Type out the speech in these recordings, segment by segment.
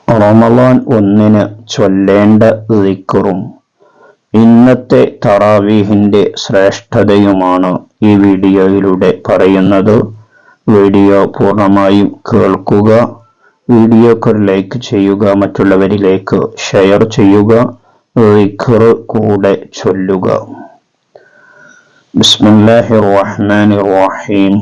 റമളാൻ 1 ചൊല്ലേണ്ട ദിക്റും ഇന്നത്തെ തറാവീഹിന്റെ ശ്രേഷ്ഠതയുമാണ് ഈ വീഡിയോയിലൂടെ പറയുന്നത്. വീഡിയോ പൂർണ്ണമായും കേൾക്കുക. വീഡിയോക്ക് ഒരു ലൈക്ക് ചെയ്യുക, മറ്റുള്ളവരിലേക്ക് ഷെയർ ചെയ്യുക, ദിക്ർ കൂടെ ചൊല്ലുക. ബിസ്മില്ലാഹിർ റഹ്മാനിർ റഹീം.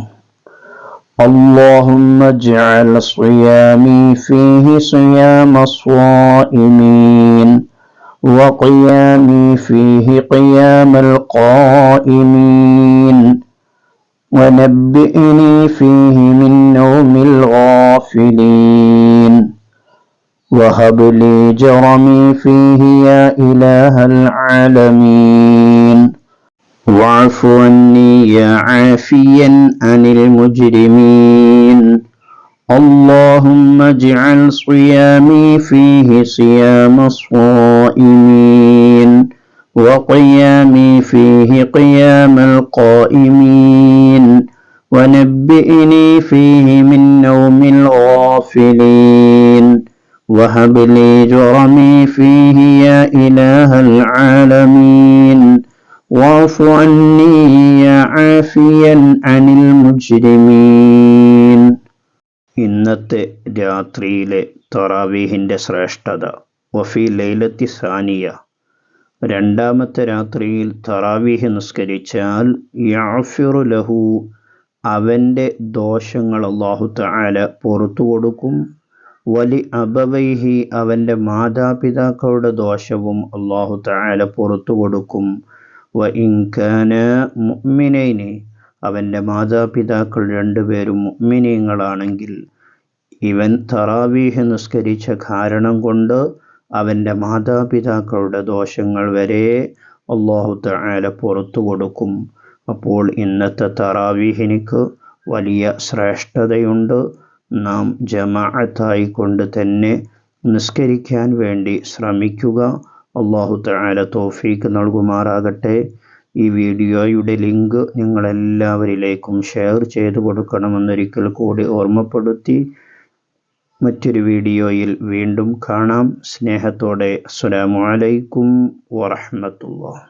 اللهم اجعل صيامي فيه صيام الصائمين وقيامي فيه قيام القائمين ونبئني فيه من نوم الغافلين وهب لي جرمي فيه يا إله العالمين واعف عني يا عافيا عن المجرمين اللهم اجعل صيامي فيه صيام الصائمين وقيامي فيه قيام القائمين ونبئني فيه من نوم الغافلين وهب لي جرمي فيه يا إله العالمين واعف عني يا عافيا عن المجرمين. ഇന്നത്തെ രാത്രിയിലെ തറാവീഹിന്റെ ശ്രേഷ്ഠത. വഫി ലൈലത്തി സാനിയ, രണ്ടാമത്തെ രാത്രിയിൽ തറാവീഹ് നിസ്കരിച്ചാൽ യഅ്ഫിറു ലഹു, അവന്റെ ദോഷങ്ങൾ അല്ലാഹു തആല പുറത്തു കൊടുക്കും. വലി അബവൈഹി, അവന്റെ മാതാപിതാക്കളുടെ ദോഷവും അല്ലാഹു തആല പുറത്തു കൊടുക്കും. വ ഇൻ കാന മുഅ്മിനൈനി, അവന്റെ മാതാപിതാക്കൾ രണ്ടുപേരും മുഅ്മിനീങ്ങളാണെങ്കിൽ ഇവൻ തറാവീഹ് നിസ്കരിച്ച കാരണം കൊണ്ട് അവന്റെ മാതാപിതാക്കളുടെ ദോഷങ്ങൾ വരെ അല്ലാഹു തആല പുറത്തു കൊടുക്കും. അപ്പോൾ ഇന്നത്തെ തറാവീഹിനിക്ക് വലിയ ശ്രേഷ്ഠതയുണ്ട്. നാം ജമാഅത്തായി കൊണ്ട് തന്നെ നിസ്കരിക്കാൻ വേണ്ടി ശ്രമിക്കുക. അല്ലാഹു തആല തൗഫീഖ് നൽകുമാറാകട്ടെ. ഈ വീഡിയോയുടെ ലിങ്ക് നിങ്ങളെല്ലാവരിലേക്കും ഷെയർ ചെയ്തു കൊടുക്കണമെന്നൊരിക്കൽ കൂടി ഓർമ്മപ്പെടുത്തി മറ്റൊരു വീഡിയോയിൽ വീണ്ടും കാണാം. സ്നേഹത്തോടെ അസ്സലാമു അലൈക്കും വറഹ്മത്തുള്ളാഹി.